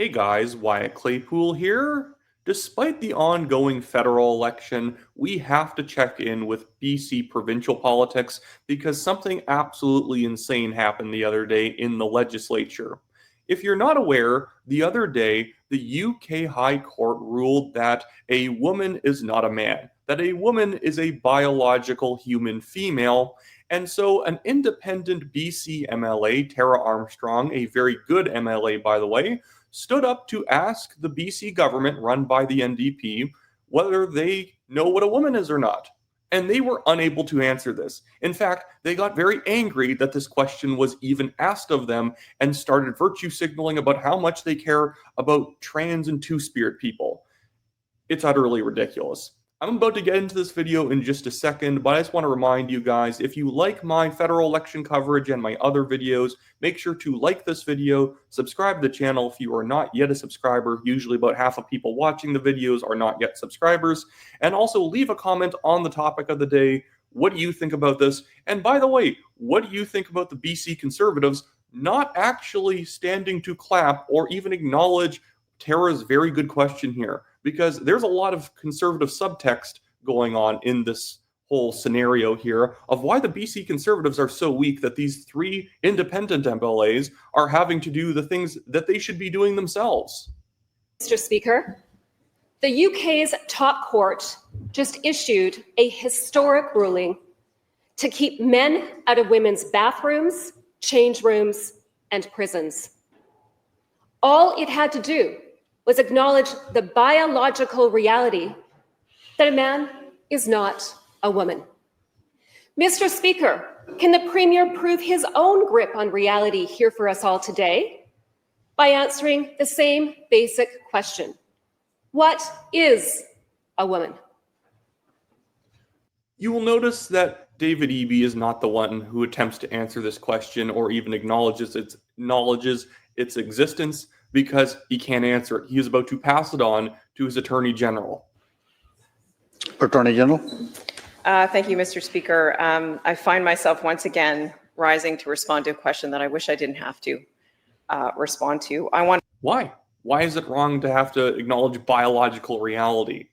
Hey guys, Wyatt Claypool here. Despite the ongoing federal election, we have to check in with BC provincial politics because something absolutely insane happened the other day in the legislature. If you're not aware, the other day, the UK High Court ruled that a woman is not a man, that a woman is a biological human female. And so, an independent BC MLA, Tara Armstrong, a very good MLA by the way, stood up to ask the BC government run by the NDP whether they know what a woman is or not. And they were unable to answer this. In fact, they got very angry that this question was even asked of them and started virtue signaling about how much they care about trans and two-spirit people. It's utterly ridiculous. I'm about to get into this video in just a second, but I just want to remind you guys, if you like my federal election coverage and my other videos, make sure to like this video, subscribe to the channel if you are not yet a subscriber. Usually about half of people watching the videos are not yet subscribers. And also leave a comment on the topic of the day. What do you think about this? And by the way, what do you think about the BC Conservatives not actually standing to clap or even acknowledge Tara's very good question here? Because there's a lot of conservative subtext going on in this whole scenario here of why the BC Conservatives are so weak that these three independent MLAs are having to do the things that they should be doing themselves. Mr. Speaker, the UK's top court just issued a historic ruling to keep men out of women's bathrooms, change rooms, and prisons. All it had to do was acknowledge the biological reality that a man is not a woman. Mr. Speaker, can the Premier prove his own grip on reality here for us all today by answering the same basic question? What is a woman? You will notice that David Eby is not the one who attempts to answer this question or even acknowledges its existence, because he can't answer it. He is about to pass it on to his Attorney General. Attorney General. Thank you, Mr. Speaker. I find myself once again rising to respond to a question that I wish I didn't have to respond to. Why? Why is it wrong to have to acknowledge biological reality?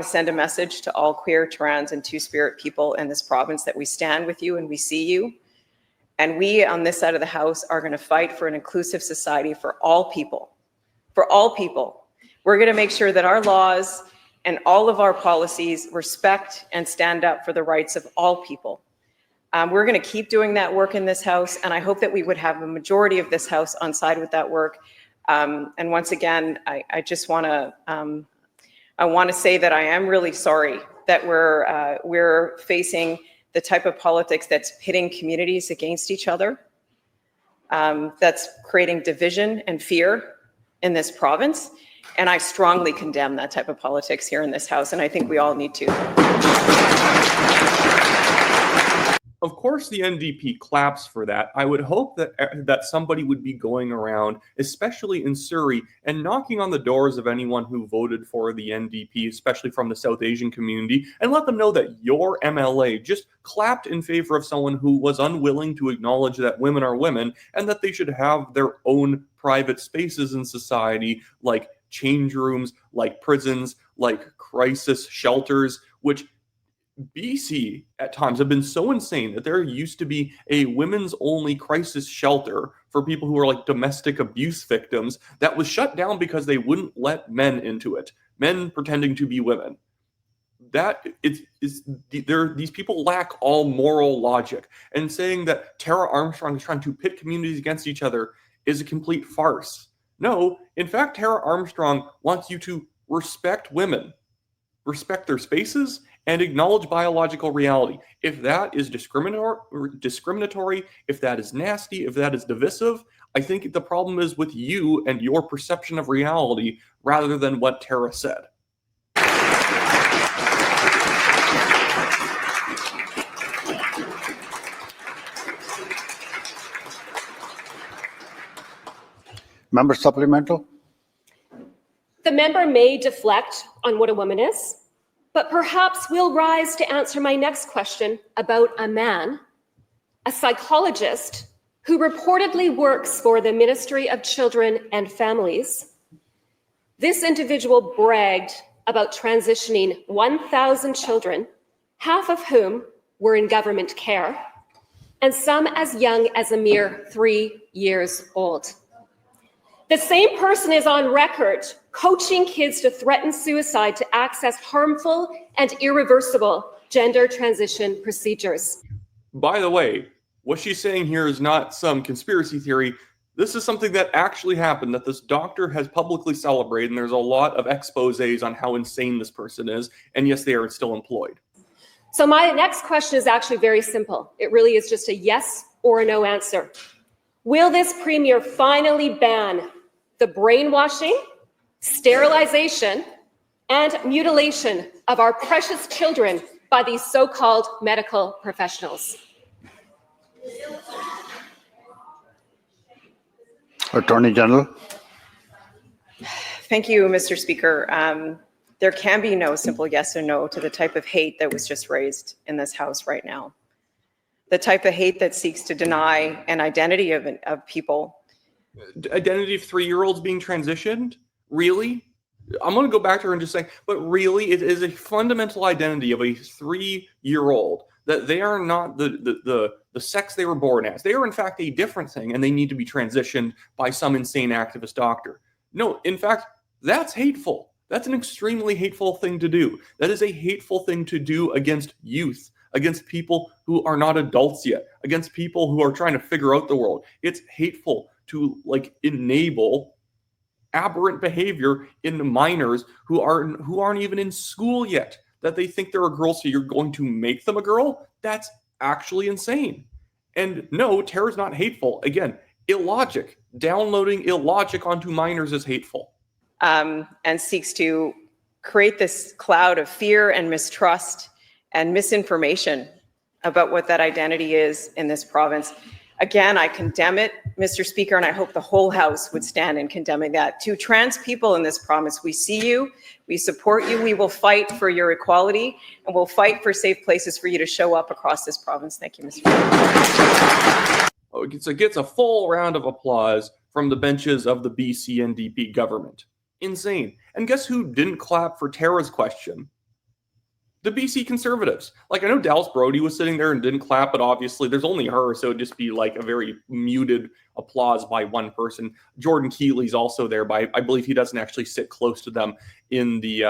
I send a message to all queer, trans, and two-spirit people in this province that we stand with you and we see you. And we on this side of the House are going to fight for an inclusive society for all people. For all people. We're going to make sure that our laws and all of our policies respect and stand up for the rights of all people. We're going to keep doing that work in this House, and I hope that we would have a majority of this House on side with that work. And once again, I just want to say that I am really sorry that we're facing the type of politics that's pitting communities against each other, that's creating division and fear in this province. And I strongly condemn that type of politics here in this House, and I think we all need to. Of course, the NDP claps for that. I would hope that somebody would be going around, especially in Surrey, and knocking on the doors of anyone who voted for the NDP, especially from the South Asian community, and let them know that your MLA just clapped in favor of someone who was unwilling to acknowledge that women are women and that they should have their own private spaces in society, like change rooms, like prisons, like crisis shelters, which BC at times have been so insane that there used to be a women's only crisis shelter for people who are like domestic abuse victims that was shut down because they wouldn't let men into it, men pretending to be women. These people lack all moral logic, and saying that Tara Armstrong is trying to pit communities against each other is a complete farce. No, in fact, Tara Armstrong wants you to respect women, respect their spaces, and acknowledge biological reality. If that is discriminatory, if that is nasty, if that is divisive, I think the problem is with you and your perception of reality rather than what Tara said. Member supplemental. The member may deflect on what a woman is, but perhaps will rise to answer my next question about a man, a psychologist who reportedly works for the Ministry of Children and Families, This individual bragged about transitioning 1,000 children, half of whom were in government care, and some as young as a mere 3 years old. The same person is on record coaching kids to threaten suicide to access harmful and irreversible gender transition procedures. By the way, what she's saying here is not some conspiracy theory. This is something that actually happened, that this doctor has publicly celebrated, and there's a lot of exposés on how insane this person is, and yes, they are still employed. So my next question is actually very simple. It really is just a yes or a no answer. Will this premier finally ban the brainwashing, sterilization, and mutilation of our precious children by these so-called medical professionals? Attorney General. Thank you, Mr. Speaker. There can be no simple yes or no to the type of hate that was just raised in this House right now. The type of hate that seeks to deny an identity of people. Identity of 3-year-olds being transitioned? Really? I'm going to go back to her and just say, but really, it is a fundamental identity of a 3-year-old that they are not the sex they were born as. They are, in fact, a different thing, and they need to be transitioned by some insane activist doctor. No, in fact, that's hateful. That's an extremely hateful thing to do. That is a hateful thing to do against youth, against people who are not adults yet, against people who are trying to figure out the world. It's hateful to enable aberrant behavior in minors who aren't even in school yet, that they think they're a girl, so you're going to make them a girl? That's actually insane. And no, terror's not hateful. Again, illogic. Downloading illogic onto minors is hateful. And seeks to create this cloud of fear and mistrust and misinformation about what that identity is in this province. Again, I condemn it, Mr. Speaker, and I hope the whole House would stand in condemning that. To trans people in this province, we see you, we support you, we will fight for your equality, and we'll fight for safe places for you to show up across this province. Thank you, Mr. Speaker. Oh, it gets a full round of applause from the benches of the BC NDP government. Insane. And guess who didn't clap for Tara's question? The BC Conservatives. I know Dallas Brody was sitting there and didn't clap, but obviously there's only her, so it'd just be a very muted applause by one person. Jordan Keeley's also there, but I believe he doesn't actually sit close to them in the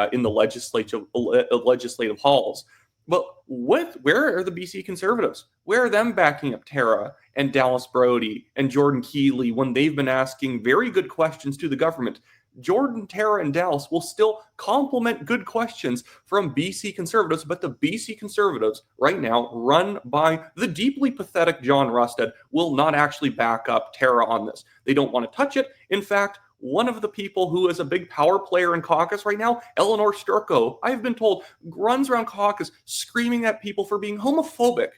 legislative halls. But where are the BC Conservatives? Where are them backing up Tara and Dallas Brody and Jordan Keeley when they've been asking very good questions to the government? Jordan, Tara, and Dallas will still compliment good questions from BC Conservatives, but the BC Conservatives right now, run by the deeply pathetic John Rusted, will not actually back up Tara on this. They don't want to touch it. In fact, one of the people who is a big power player in caucus right now, Eleanor Sturko, I've been told, runs around caucus screaming at people for being homophobic.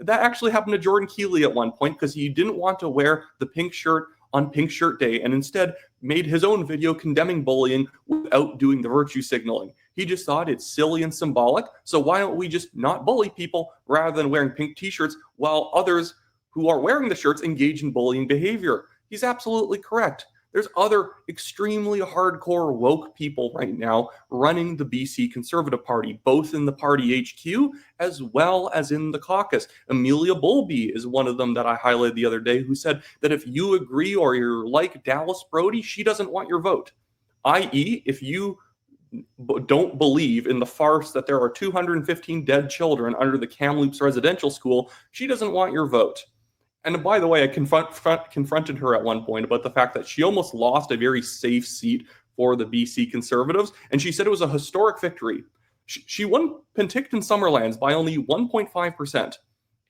That actually happened to Jordan Keeley at one point because he didn't want to wear the pink shirt on Pink Shirt Day and instead made his own video condemning bullying without doing the virtue signaling. He just thought it's silly and symbolic, so why don't we just not bully people rather than wearing pink t-shirts while others who are wearing the shirts engage in bullying behavior? He's absolutely correct. There's other extremely hardcore woke people right now running the BC Conservative Party, both in the party HQ as well as in the caucus. Amelia Bowlby is one of them that I highlighted the other day, who said that if you agree or you're like Dallas Brody, she doesn't want your vote. I.e., if you don't believe in the farce that there are 215 dead children under the Kamloops residential school, she doesn't want your vote. And by the way, I confronted her at one point about the fact that she almost lost a very safe seat for the BC Conservatives, and she said it was a historic victory. She won Penticton Summerlands by only 1.5%,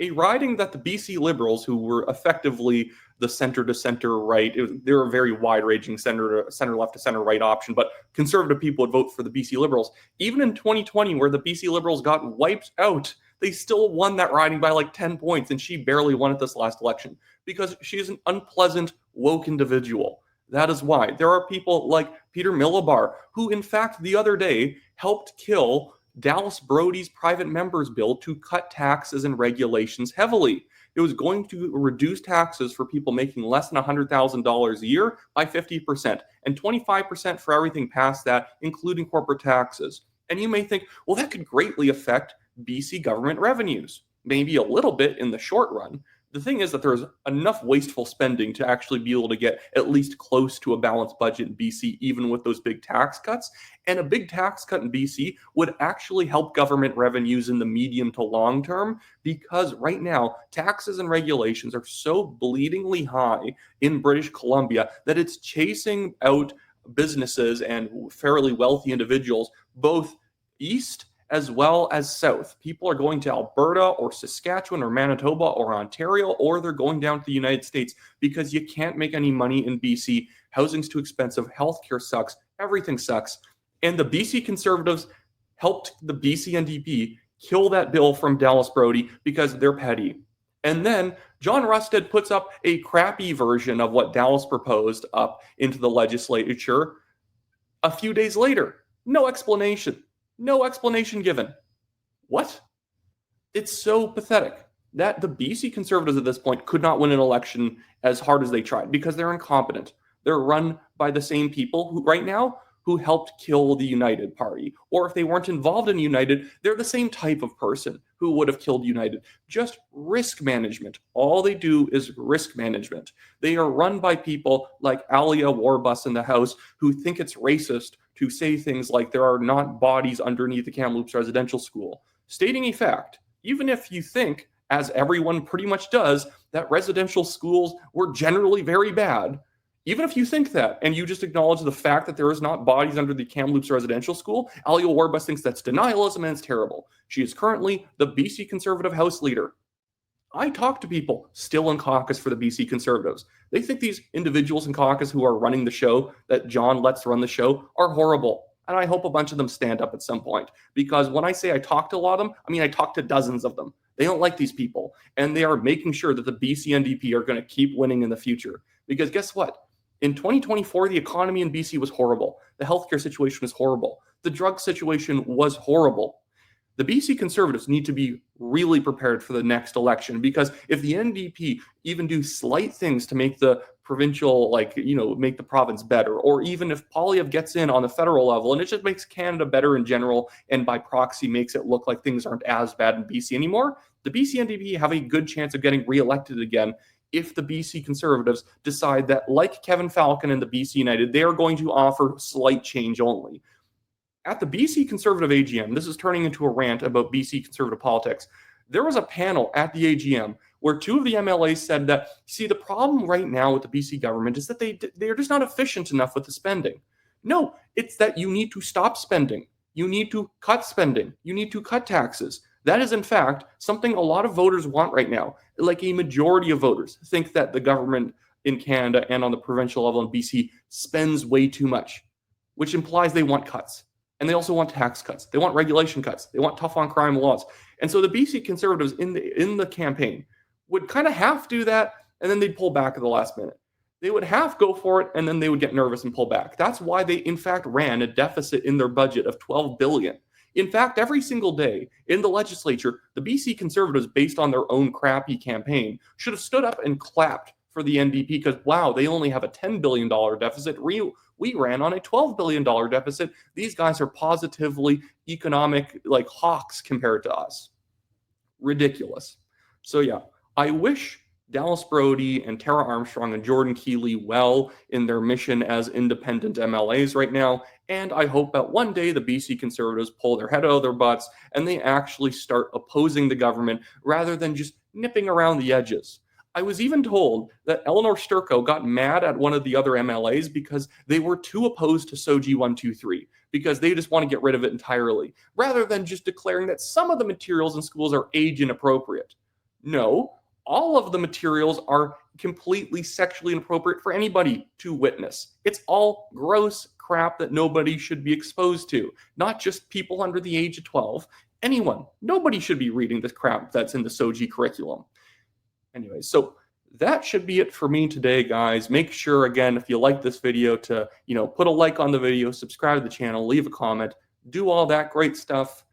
a riding that the BC Liberals, who were effectively the center-to-center right, they're a very wide-ranging center-left to center-right option, but conservative people would vote for the BC Liberals. Even in 2020, where the BC Liberals got wiped out, they still won that riding by 10 points, and she barely won it this last election because she's an unpleasant, woke individual. That is why. There are people like Peter Millibar, who in fact the other day helped kill Dallas Brody's private members bill to cut taxes and regulations heavily. It was going to reduce taxes for people making less than $100,000 a year by 50% and 25% for everything past that, including corporate taxes. And you may think, well, that could greatly affect BC government revenues. Maybe a little bit in the short run. The thing is that there's enough wasteful spending to actually be able to get at least close to a balanced budget in BC, even with those big tax cuts. And a big tax cut in BC would actually help government revenues in the medium to long term, because right now, taxes and regulations are so bleedingly high in British Columbia that it's chasing out businesses and fairly wealthy individuals, both east as well as south. People are going to Alberta or Saskatchewan or Manitoba or Ontario, or they're going down to the United States because you can't make any money in BC. Housing's too expensive. Healthcare sucks. Everything sucks. And the BC Conservatives helped the BC NDP kill that bill from Dallas Brody because they're petty. And then John Rusted puts up a crappy version of what Dallas proposed up into the legislature a few days later. No explanation. No explanation given. What? It's so pathetic that the BC Conservatives at this point could not win an election as hard as they tried because they're incompetent. They're run by the same people who right now who helped kill the United Party. Or if they weren't involved in United, they're the same type of person who would have killed United. Just risk management. All they do is risk management. They are run by people like Alia Warbus in the House who think it's racist to say things like there are not bodies underneath the Kamloops Residential School. Stating a fact, even if you think, as everyone pretty much does, that residential schools were generally very bad, even if you think that, and you just acknowledge the fact that there is not bodies under the Kamloops Residential School, Alia Warbus thinks that's denialism and it's terrible. She is currently the BC Conservative House Leader. I talk to people still in caucus for the BC Conservatives. They think these individuals in caucus who are running the show, that John lets run the show, are horrible. And I hope a bunch of them stand up at some point. Because when I say I talk to a lot of them, I mean I talk to dozens of them. They don't like these people. And they are making sure that the BC NDP are going to keep winning in the future. Because guess what? In 2024, the economy in BC was horrible. The healthcare situation was horrible. The drug situation was horrible. The BC Conservatives need to be really prepared for the next election, because if the NDP even do slight things to make the provincial, make the province better, or even if Poilievre gets in on the federal level and it just makes Canada better in general and by proxy makes it look like things aren't as bad in BC anymore, the BC NDP have a good chance of getting reelected again if the BC Conservatives decide that, like Kevin Falcon and the BC United, they are going to offer slight change only. At the BC Conservative AGM, this is turning into a rant about BC Conservative politics, there was a panel at the AGM where two of the MLAs said that, see, the problem right now with the BC government is that they're just not efficient enough with the spending. No, it's that you need to stop spending. You need to cut spending. You need to cut taxes. That is, in fact, something a lot of voters want right now. Like a majority of voters think that the government in Canada and on the provincial level in BC spends way too much, which implies they want cuts. And they also want tax cuts. They want regulation cuts. They want tough on crime laws. And so the BC Conservatives in the campaign would kind of half do that, and then they'd pull back at the last minute. They would half go for it, and then they would get nervous and pull back. That's why they, in fact, ran a deficit in their budget of $12 billion. In fact, every single day in the legislature, the BC Conservatives, based on their own crappy campaign, should have stood up and clapped for the NDP because, wow, they only have a $10 billion deficit. We ran on a $12 billion deficit. These guys are positively economic, like hawks compared to us. Ridiculous. So yeah, I wish Dallas Brody and Tara Armstrong and Jordan Keeley well in their mission as independent MLAs right now. And I hope that one day the BC Conservatives pull their head out of their butts and they actually start opposing the government rather than just nipping around the edges. I was even told that Eleanor Sturko got mad at one of the other MLAs because they were too opposed to SOGI 123, because they just want to get rid of it entirely, rather than just declaring that some of the materials in schools are age inappropriate. No, all of the materials are completely sexually inappropriate for anybody to witness. It's all gross crap that nobody should be exposed to, not just people under the age of 12. Anyone, nobody should be reading this crap that's in the SOGI curriculum. Anyway, so that should be it for me today, guys. Make sure, again, if you like this video to, put a like on the video, subscribe to the channel, leave a comment, do all that great stuff.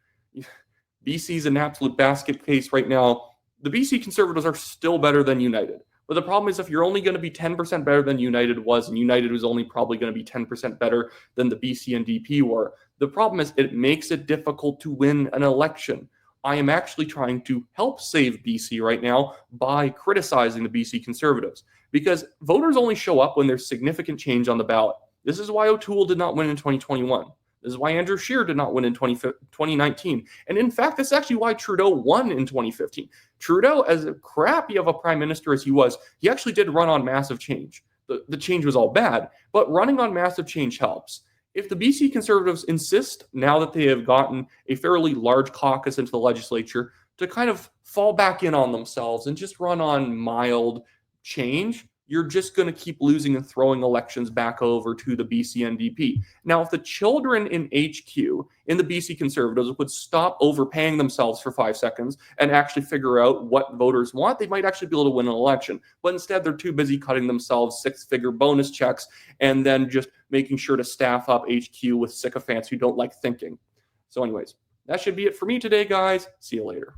BC's an absolute basket case right now. the BC Conservatives are still better than United. But the problem is if you're only going to be 10% better than United was, and United was only probably going to be 10% better than the BC NDP were, the problem is it makes it difficult to win an election. I am actually trying to help save BC right now by criticizing the BC Conservatives, because voters only show up when there's significant change on the ballot. This is why O'Toole did not win in 2021. This is why Andrew Scheer did not win in 2019. And in fact, that's actually why Trudeau won in 2015. Trudeau, as crappy of a prime minister as he was, he actually did run on massive change. The change was all bad, but running on massive change helps. If the BC Conservatives insist, now that they have gotten a fairly large caucus into the legislature, to kind of fall back in on themselves and just run on mild change, you're just going to keep losing and throwing elections back over to the BC NDP. Now, if the children in HQ, in the BC Conservatives, would stop overpaying themselves for 5 seconds and actually figure out what voters want, they might actually be able to win an election. But instead, they're too busy cutting themselves 6-figure bonus checks and then just making sure to staff up HQ with sycophants who don't like thinking. So anyways, that should be it for me today, guys. See you later.